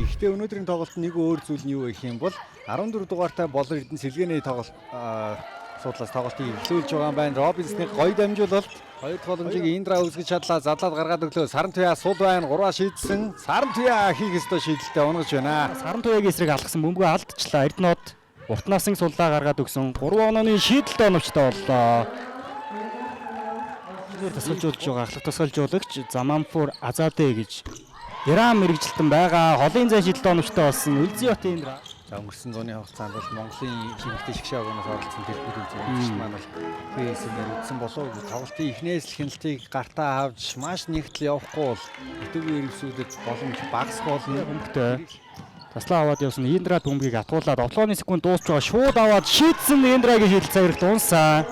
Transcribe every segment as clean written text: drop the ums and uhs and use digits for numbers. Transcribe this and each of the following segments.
Гэхдээ өнөөдрийн тоглолт нэг өөр зүйл нь юу гэх юм бол 14 дугаартай Болор Эрдэнэ сэлгээний тоглолт суудлаас тоглолтыг эхлүүлж байгаа юм байна. Робинсны гоё дамжуулалт. Хоёр боломжийг Индра үзэж чадлаа. Задлаад гаргаад өглөө. Сарантуяа сул байна. 3-аа шийдсэн. Сарантуяа хийх ёстой шийдэлтэй унгаж байна. Сарантуяагийн эсрэг алгасан бөмбөгөө алдчихлаа. Эрдэнэт уртнаасын суллаа гаргаад өгсөн. 3 онооны шийдэлтэй оновчтой боллоо. Зүгээр тасгалжуулж байгаа ахлах тасгалжуулагч Заманфур Азадэ гэж Иран мэрэгжилтэн байгаа. Холын зай шийдэлтэй оновчтой болсон. Үлзиотын Индра. За өнгөрсөн зууны хугацаанд бол Монголын хэмжээтэй шгшээ агоноос оролцсон дэлгүүрийн зөвлөгч маань бол фэйсээр үдсэн болов уу тоглолтын эхнээс л хяналтыг гартаа авч маш нэгтэл явахгүй бол идэвхтэй ирвсүүдэд боломж багасх болно. Бөмбөгтэй таслаа аваад явсан Индрад бөмбөгийг атгуулад оглооны секунд дуусч байгаа шууд аваад шийдсэн Индрагийн шийдэл цагт унсаа.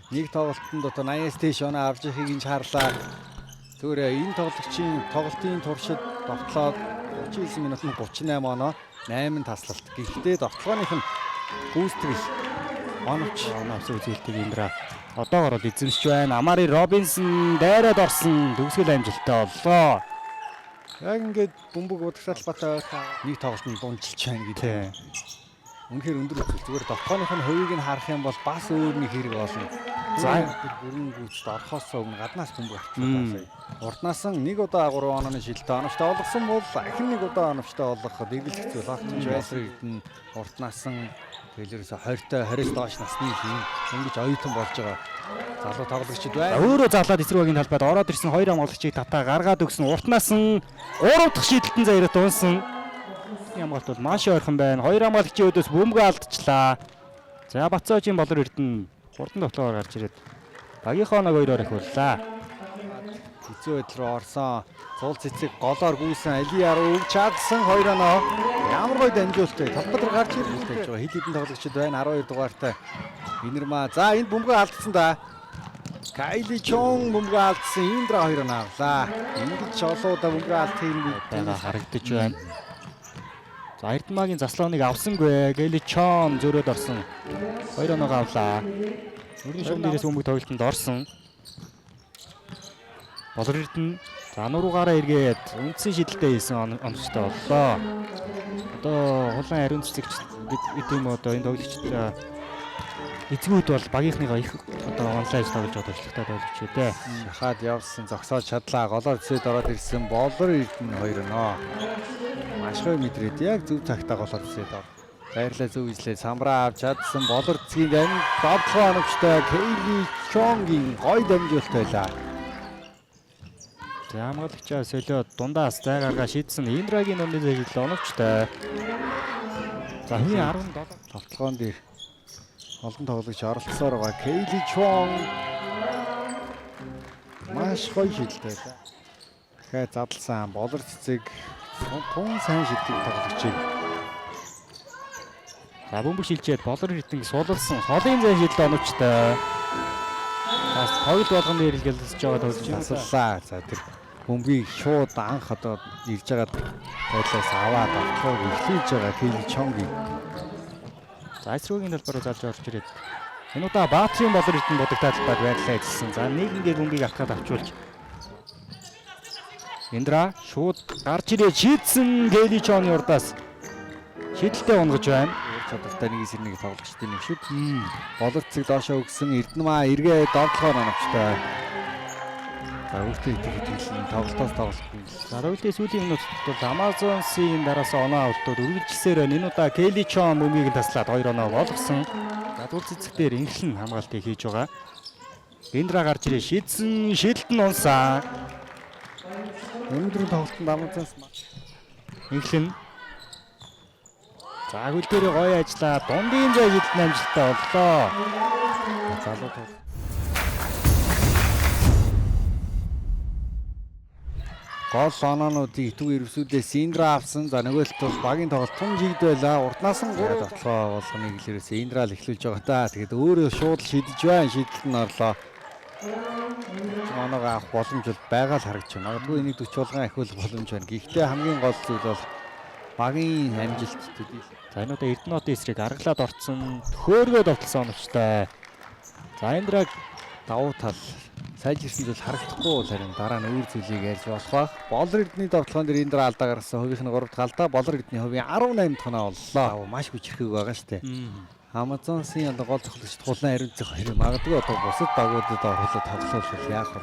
Нэг тоглолтод одоо 80-аас дээш оноо авч ихийг нь харлаа. Зүгээр энэ тоглогчийн тоглолтын туршид довтлоод 39 минутанд 38 оноо 8 таслалт. Гэхдээ довтлооных нь гүйцэтгэл оновч үзүүлдэг Индра одоогоор бол эзэмшиж байна. Амари Робинсон дайраад орсон төгсгөл амжилттай боллоо. Яг ингээд бөмбөг удагшаал батаа нэг тоглолтод дундчилж байна гэдэг. Үнэхээр өндөр үзэл. Зүгээр довтлооных нь хувийг нь харах юм бол бас өөр нэг хэрэг болно. За бүрэн гүйцэд орохоос өмнө гаднаас бөмбөг авчихсан. Урднаас нь нэг удаа 3 онооны шилдэг оновчтой болгосон бол ахин нэг удаа оновчтой болгоход эргэлзэх зүйл автомж байсан хэдэн урднаас нь тэгэлэрээс 20-20-с доош насны юм ингэж оюутан болж байгаа залуу тоглогчид байна. Өөрөө залаад эсрэг багийн талбайд ороод ирсэн хоёр хамгаалагчийг татаа гаргаад өгсөн. Уртнаас нь 3 дахь шийдэлтэн заярт унсан. Хамгаалт бол маш ойрхон байна. Хоёр хамгаалагчийн өдөөс бөмбөгөө алдчихлаа. За Бацаожийн Болор Эрдэнэ хурдан тоглоогоор гарч ирээд багийнхаа нэг 2-оор ихвүүллээ. Хэцүү байдал руу орсон. Цул цэцэг голоор гүйсэн Алияар өгч чадсан 2 оноо. Ямар гоё дамжуулттай. Талбар гарч ирж байгаа. Хэд хэдэн тоглогчид байна. 12 дугаартай Инэрмаа. За энд бөмбөгөө алдсан да. Кайли Чон бөмбөгөө алдсан. Индра 2 оноо авлаа. Ингэж олоодаа бөмбөгөө алдахыг байгаа харагдаж байна. За Эрдмагийн заслааныг авсангүй. Кайли Чон зөрөөд орсон. 2 оноогоо авлаа. Өргөн шугамдэрээс бөмбөг тоглолтод орсон. Болор Эрдэнэ зан руугаараа эргээд үндсэн шидэлтэй хийсэн оновчтой боллоо. Одоо хулан ариун цэцэгч гэдэг юм одоо энэ тоглогчид эзгүүд бол багийнхныгаа их одоо онлайн тоглож байгаа төлөвтэй тоглогч үү. Шахаад явсан зогсоож чадлаа. Голоор зэд ороод ирсэн Болор Эрдэнэ 2 оноо. Маш гоё мэдрээд яг зөв цагтаа голоор зэд ор. Баярлалаа зөв излээ. Самбраа авч чадсан Болор цэгийн дань довтлоо оновчтой Кейли Чонгийн гоё дамжуулт байлаа. За хамгаалагчаа солиод дундаас зай гаргаа шийдсэн Индрагийн өмнө зэглэл оновчтой. За хүний 17 тоглоом дээр олон тоглогч оролцсоор байгаа. Кейли Чон маш гоё шийдэлтэй байлаа. Дахиад задлсан Болор цэцэг тун сайн шийддэг тоглогчийг. За бөмбөг шилжээд Болор Эрдэнэ суулсан холын зай шийдэл оновчтой. Бас хоёул болгоны хэрэглэлж байгаа тоглож асуулаа. За тэр бөмбөгийг шууд анх одоо ирж байгаа байдлаас аваад автлыг эхлүүлж байгаа Кейли Чонгийн. За эсрүүгийн талбараа залж орж ирээд энэ удаа Баатрийн Болор Эрдэнэ бодогтой талбайд байрлаа гэсэн. За нэг ингээ бөмбөгийг авахад авчулж Индра шууд гарч ирээ шийдсэн Кейли Чоны урдаас шийдэлтэй унгаж байна. Чадвартай нэг эсрэг нэг тоглогчдын нэг шүд. Болор цэг доошоо өгсөн Эрдэнэ эргээд довтлохоор оновчтой. За өөртөө итгэл тоглолтоос тоглолтын. За өөртөө сүүлийн минутад бол Амазонсын дараас оноо авалтууд үргэлжилсээр байна. Энэ удаа Кейли Чон бөмбөгийг таслаад 2 оноо болгосон. За дул цэцэгтэр инхлэн хамгаалтыг хийж байгаа. Индра гарч ирээ шийдсэн шийдэлт нь унсаа. Өнөөдрийн тоглолтод Амазонс инхлэн за хөл дээр гоё ажиллаа. Дундын зай шийдэлт амжилттай боллоо. Залуу тоглолт. Гол оноонуудыг итүү ирвсүүдээс Индра авсан. За нөгөөлт бол багийн тоглолт тун жигд байлаа. Урднаас нь 3 тоглоо болгоныг илэрээс Индра л эхлүүлж байгаа та. Тэгээд өөрөө шууд шийдэж байна. Шийдэлт нь орлоо. Оноогоо авах боломж бол байгаа л харагдаж байна. Магадгүй энийг 40 болгон ахиулах боломж байна. Гэхдээ хамгийн гол зүйл бол багийн амжилт төдий. За энэ удаа Эрдэнэтийн эсрэг аргалаад орцсон. Хөөргөө довтлсон оновчтой. За Индраг давуу тал сайжирсан зүйл харагдахгүй бол харин дараа нь өөр зүйлийг ярьж болох бах. Болор Эрдэнэ тоглоом дээр Индра алдаа гаргасан хувийнх нь 3 дахь алдаа. Болор Эрдэнэ хувийн 18 дахь оноо боллоо. Маш хүчрхэг байгаа шүү дээ. Амазонсын гол тоглогчд хулан хариуцах хэрэг магадгүй одоо бусад багуудад оруулаад тоглоулах яах вэ?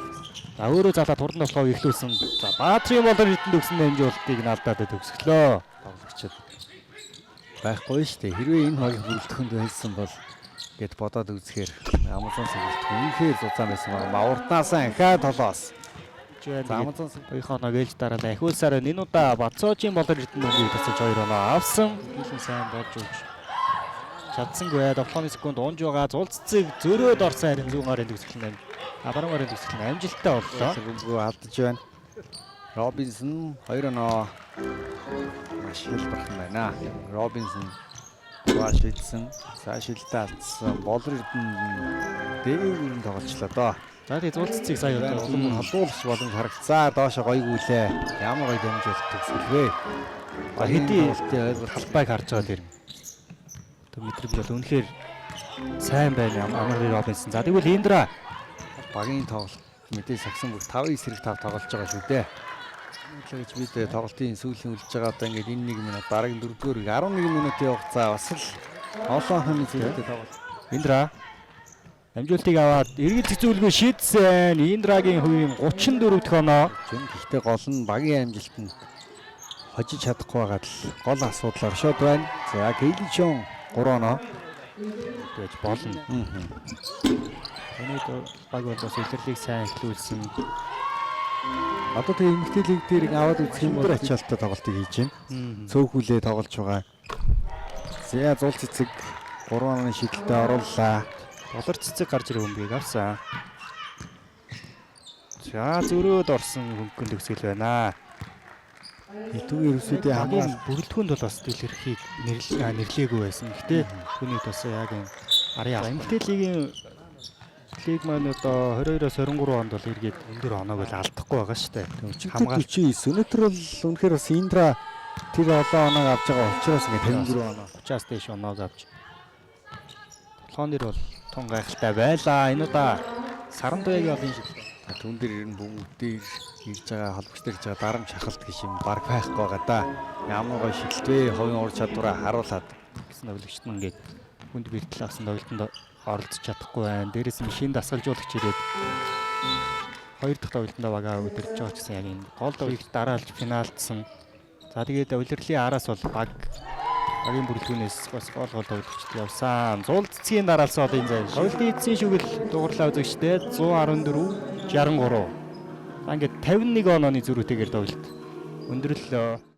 За өөрөө залаад хурдан тоглоог эхлүүлсэн. За Баатрийн Болор Эрдэнэ төгсөн дамжуулалтыг нь алдаад төгсглөө. Тоглогчд байхгүй шүү дээ. Хэрвээ энэ хоёрын бүрэлдэхүүнд байсан бол гэд бодоод үзэхээр Амазон бүрэлдэхүүн үнэхээр зузаан байсан байгаа. Уртнаасаа ахаа толоос. За Амазон хоёрын оноог ээлж дараалал ахиулсаар энэ удаа Бацоожийн Болор Эрдэнэ өнгийг тасалж 2 оноо авсан. Хийлэн сайн болж өгч чадсангүй. Тоглооны секунд унж байгаа. Зулццыг зөрөөд орсон харин зүүн гарын төгсгөл нь баруун гарын төгсгөл нь амжилттай боллоо. Бүгөө алдаж байна. Робинсон 2 оноо маш хэлбэрхэн байна. Робинсон бааш шилсэн. Цаа шилдэ алдсан. Болор Эрдэнэ дээгүүр нь тоглолчлоо доо. За тэгээ зулццыг сая холдуулах боломж харагцаа. Доошо гойгүүлээ. Ямар гоё дамжуулалт төгсгөлвэ. Хэдий талбайг харж байгаа тэр. Мэдрэмж бол үнэхээр сайн байна. Амарли Робинсон. За тэгвэл Индра багийн тоглолт мэдээ сагсан бүх 5-9 хэрэг 5 тоглож байгаа шүү дээ. Гэж бид тоглолтын сүүлийн үлдэж байгаа одоо ингээд энэ 1 минут дараагийн 4-р 11 минутын хугацаа бас л олон хоног зүйтэй тоглолт. Индра амжилтыг аваад эргэж зэгзүүлгүй шийдсэн. Индрагийн хувийн 34 дахь оноо. Гэхдээ гол нь багийн амжилт нь хожиж чадахгүй байгаа л гол асуудал оршоод байна. За Гэлжон 3 оноо гэж болно. Өнөөдөр баг бол бас илэрлийг сайн эхлүүлсэн. Одоо тэгээ эмэгтэй лиг дээр аваад үзэх юм бол ачаалттай тоглолтыг хийж байна. Цөөхүлээ тоглож байгаа. Зя зул цэцэг 3 оны шидэлтэд орууллаа. Болор цэцэг гарч ирэх өмгийг авсан. За зөрөөд орсон хөнгөн төгсгөл байна. Хэдүүгээр үсүүдээ хамгаалал бүрэлдэхүүнд бол бас дэлгэрхийг нэрлээгүй байсан. Гэтэ түүний бас яг энэ арын эмэгтэй лигийн лиг маань одоо 22-оос 23 онд бол эргээд өндөр оноог л алдахгүй байгаа шүү дээ. Хамгаалалт 49. Өнөөдөр бол үнэхээр бас Индра тэр олон оноог авч байгаа учраас ингээд 54 оноо 30-аас дээш оноог авч толгоонэр бол тун гайхалтай байлаа. Энэ удаа Сарандаягийн олон шил. Түн дээр ер нь бүгдээр ирж байгаа холбогчтой ирж байгаа дарамт шахалт гэж юм баг байхгүй байгаа да. Ямар гоё шилтвэ хувийн ур чадвараа харуулад гэсэн өвлөгчт нь ингээд хүнд бэртэл авсан тоглолтод оролцож чадахгүй байна. Дээрээс нь шин дасгалжуулагч ирээд 2 дахь тоглолтод багаа өдөрж байгаа ч гэсэн яг энэ гол тоглолт дараалж финалдсан. За тэгээд улирлын араас бол багийн бүрэлдэхүүнээс бас гол тоглолтод явсан. Зул цэцгийн дараалсан одоо энэ зай. Тоглолтын эцсийн шүгэл дугуурлаа үзэгчтэй 114 63. Ингээд 51 онооны зөрүүтэйгээр тоглолт өндөрлөө.